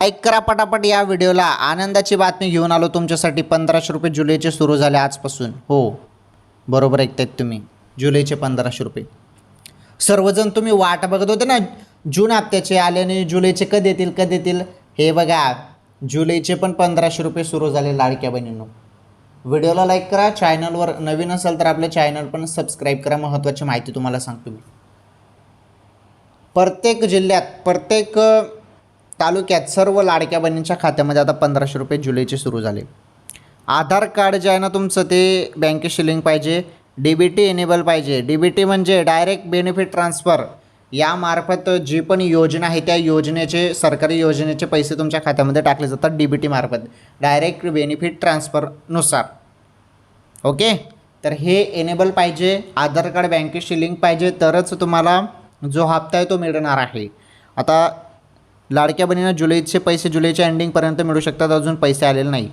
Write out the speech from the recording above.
Like करा पटापट या व्हिडिओला. आनंदाची बातमी घेऊन आलो तुमच्यासाठी. 1500 रुपये जुलैचे सुरू झाले आजपासून. हो, बरोबर ऐकतायत तुम्ही, जुलैचे 1500 रुपये. सर्वजण तुम्ही वाट बघत होते ना जून हप्त्याचे आल्याने, जुलैचे कधी येतील. हे बघा, जुलैचे पण 1500 रुपये सुरू झाले लाडक्या बहिणींनो. व्हिडिओला लाईक करा. चॅनलवर नवीन असेल तर आपल्या चॅनल पण सबस्क्राईब करा. महत्त्वाची माहिती तुम्हाला सांगतो मी. प्रत्येक जिल्ह्यात, प्रत्येक तालुक्यात सर्व लाडक्या बहिणींच्या खात्यामध्ये आता 1500 रुपये जुलैचे सुरू झाले. आधार कार्ड जे आहे ना तुमचं, ते बँकेशी लिंक पाहिजे. DBT एनेबल पाहिजे. DBT म्हणजे डायरेक्ट बेनिफिट ट्रान्सफर. यामार्फत जी पण योजना आहे त्या योजनेचे, सरकारी योजनेचे पैसे तुमच्या खात्यामध्ये टाकले जातात DBT मार्फत, डायरेक्ट बेनिफिट ट्रान्सफरनुसार. ओके, तर हे एनेबल पाहिजे. आधार कार्ड बँकेशी लिंक पाहिजे, तरच तुम्हाला जो हप्ता आहे तो मिळणार आहे. आता लाडक्या बहिणींना जुलैचे पैसे जुलैच्या एंडिंगपर्यंत मिळू शकतात. अजून पैसे आलेले नाही.